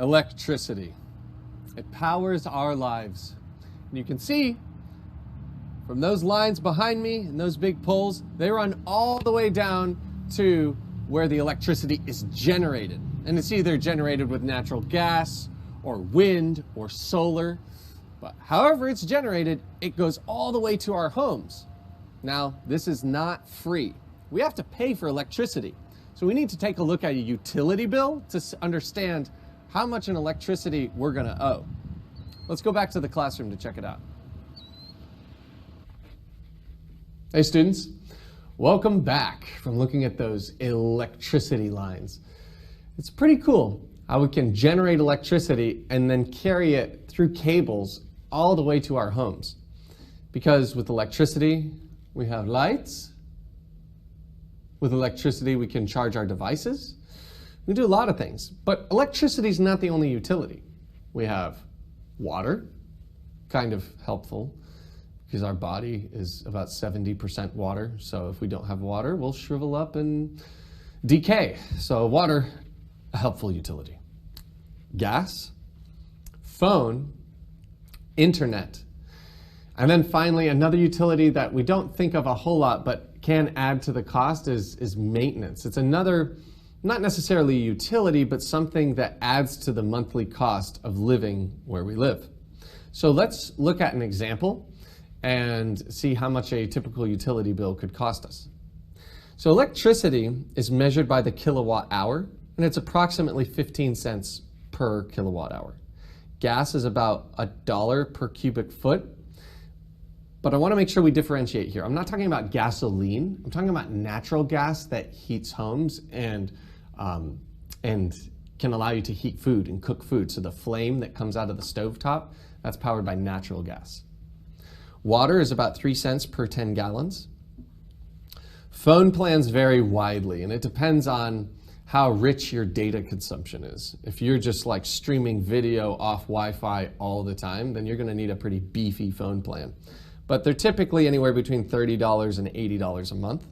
Electricity. It powers our lives. And you can see from those lines behind me and those big poles, they run all the way down to where the electricity is generated. And it's either generated with natural gas or wind or solar. But however it's generated, it goes all the way to our homes. Now, this is not free. We have to pay for electricity. So we need to take a look at a utility bill to understand how much in electricity we're going to owe. Let's go back to the classroom to check it out. Hey students, welcome back from looking at those electricity lines. It's pretty cool how we can generate electricity and then carry it through cables all the way to our homes. Because with electricity, we have lights. With electricity, we can charge our devices. We do a lot of things, but electricity is not the only utility. We have water, kind of helpful because our body is about 70% water. So if we don't have water, we'll shrivel up and decay. So water, a helpful utility. Gas, phone, internet. And then finally, another utility that we don't think of a whole lot, but can add to the cost is maintenance. It's another, not necessarily a utility, but something that adds to the monthly cost of living where we live. So let's look at an example and see how much a typical utility bill could cost us. So electricity is measured by the kilowatt hour, and it's approximately 15 cents per kilowatt hour. Gas is about $1 per cubic foot. But I want to make sure we differentiate here. I'm not talking about gasoline. I'm talking about natural gas that heats homes and can allow you to heat food and cook food. So the flame that comes out of the stovetop, that's powered by natural gas. Water is about 3 cents per 10 gallons. Phone plans vary widely, and it depends on how rich your data consumption is. If you're just like streaming video off Wi-Fi all the time, then you're going to need a pretty beefy phone plan. But they're typically anywhere between $30 and $80 a month.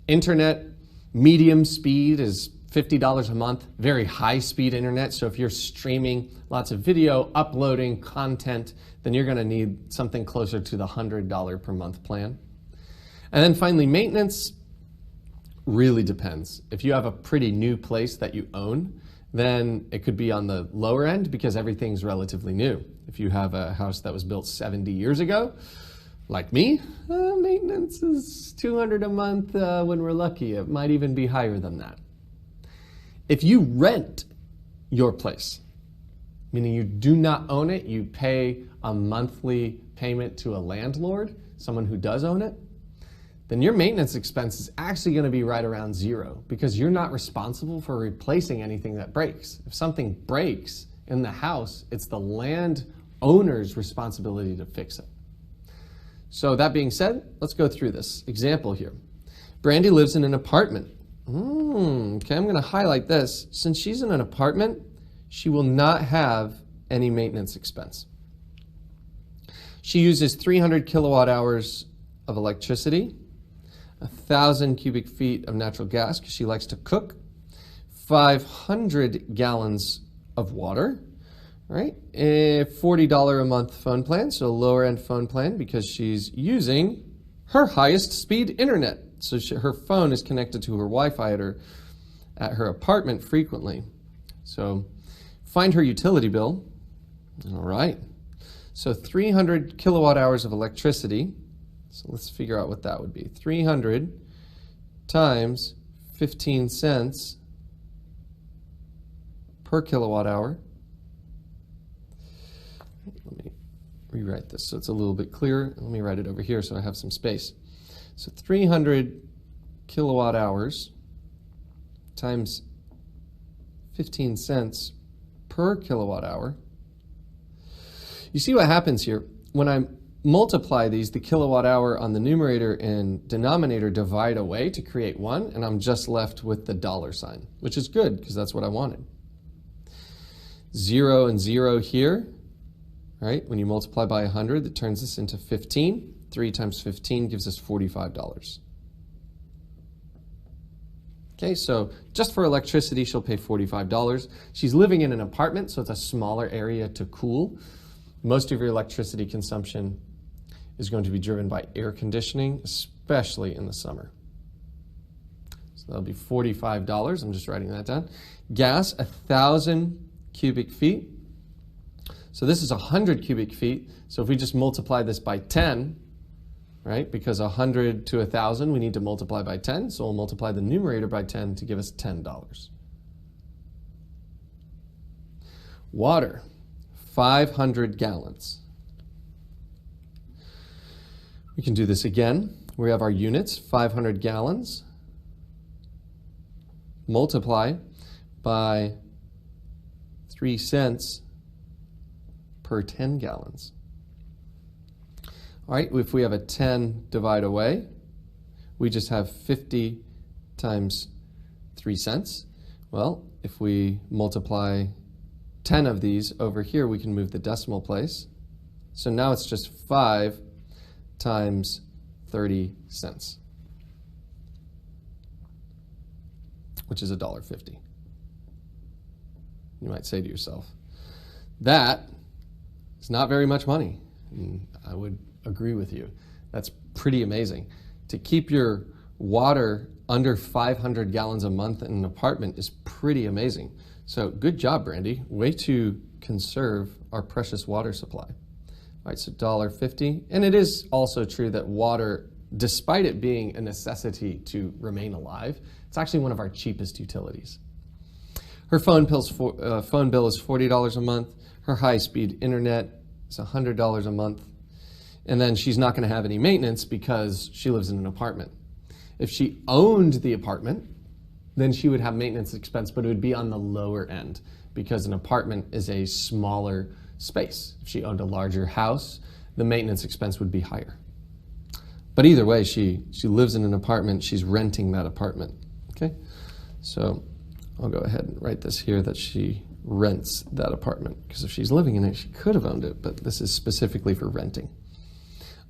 Internet, medium speed is $50 a month, very high speed internet. So if you're streaming lots of video, uploading content, then you're gonna need something closer to the $100 per month plan. And then finally, maintenance really depends. If you have a pretty new place that you own, then it could be on the lower end because everything's relatively new. If you have a house that was built 70 years ago, like me, maintenance is $200 a month when we're lucky. It might even be higher than that. If you rent your place, meaning you do not own it, you pay a monthly payment to a landlord, someone who does own it, then your maintenance expense is actually going to be right around zero because you're not responsible for replacing anything that breaks. If something breaks in the house, it's the landowner's responsibility to fix it. So that being said, let's go through this example here. Brandy lives in an apartment. Okay, I'm going to highlight this. Since she's in an apartment, she will not have any maintenance expense. She uses 300 kilowatt hours of electricity, 1,000 cubic feet of natural gas because she likes to cook, 500 gallons of water, right? A $40 a month phone plan, so a lower end phone plan because she's using her highest speed internet. So her phone is connected to her Wi-Fi at her apartment frequently. So find her utility bill. All right. So 300 kilowatt hours of electricity. So let's figure out what that would be. 300 times 15 cents per kilowatt hour. Let me rewrite this so it's a little bit clearer. Let me write it over here so I have some space. So 300 kilowatt hours times 15 cents per kilowatt hour. You see what happens here? When I multiply these, the kilowatt hour on the numerator and denominator divide away to create one, and I'm just left with the dollar sign, which is good because that's what I wanted. 0 and 0 here, right? When you multiply by 100, that turns this into 15. 3 times 15 gives us $45. Okay, so just for electricity, she'll pay $45. She's living in an apartment, so it's a smaller area to cool. Most of your electricity consumption is going to be driven by air conditioning, especially in the summer. So that'll be $45. I'm just writing that down. Gas, 1,000 cubic feet. So this is 100 cubic feet. So if we just multiply this by 10, right? Because 100 to 1,000, we need to multiply by 10. So we'll multiply the numerator by 10 to give us $10. Water, 500 gallons. We can do this again. We have our units, 500 gallons. Multiply by 3 cents per 10 gallons. All right, if we have a 10 divide away, we just have 50 times 3 cents. Well, if we multiply 10 of these over here, we can move the decimal place. So now it's just 5 times 30 cents, which is $1.50. You might say to yourself, that is not very much money. And I would agree with you. That's pretty amazing. To keep your water under 500 gallons a month in an apartment is pretty amazing. So good job, Brandy. Way to conserve our precious water supply. All right, so $1.50. And it is also true that water, despite it being a necessity to remain alive, it's actually one of our cheapest utilities. Her phone bill is $40 a month. Her high-speed internet is $100 a month. And then she's not going to have any maintenance because she lives in an apartment. If she owned the apartment, then she would have maintenance expense, but it would be on the lower end because an apartment is a smaller space. If she owned a larger house, the maintenance expense would be higher. But either way, she lives in an apartment, she's renting that apartment. Okay? So I'll go ahead and write this here that she rents that apartment, because if she's living in it, she could have owned it, but this is specifically for renting.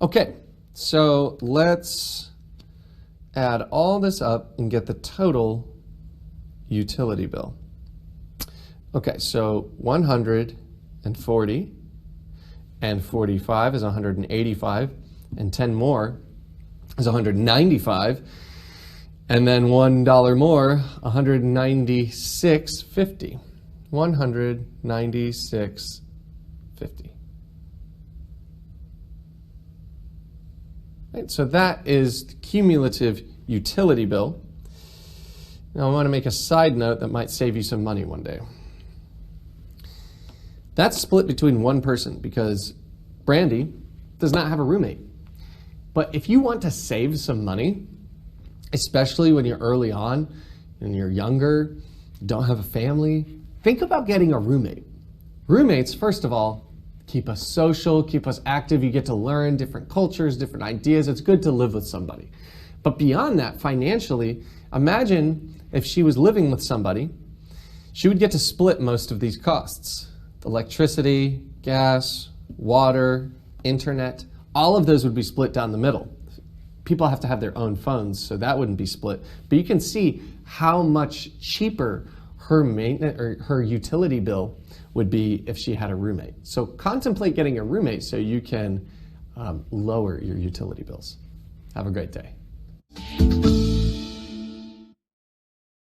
Okay, so let's add all this up and get the total utility bill. Okay, so 140 and 45 is 185, and 10 more is 195, and then $1 more, 196.50. 196.50. Right, so that is the cumulative utility bill. Now I want to make a side note that might save you some money one day. That's split between one person because Brandy does not have a roommate. But if you want to save some money, especially when you're early on and you're younger, you don't have a family, think about getting a roommate. Roommates, first of all, keep us social, keep us active. You get to learn different cultures, different ideas. It's good to live with somebody. But beyond that, financially, imagine if she was living with somebody, she would get to split most of these costs. Electricity, gas, water, internet, all of those would be split down the middle. People have to have their own phones, so that wouldn't be split. But you can see how much cheaper her maintenance or her utility bill would be if she had a roommate. So contemplate getting a roommate so you can lower your utility bills. Have a great day.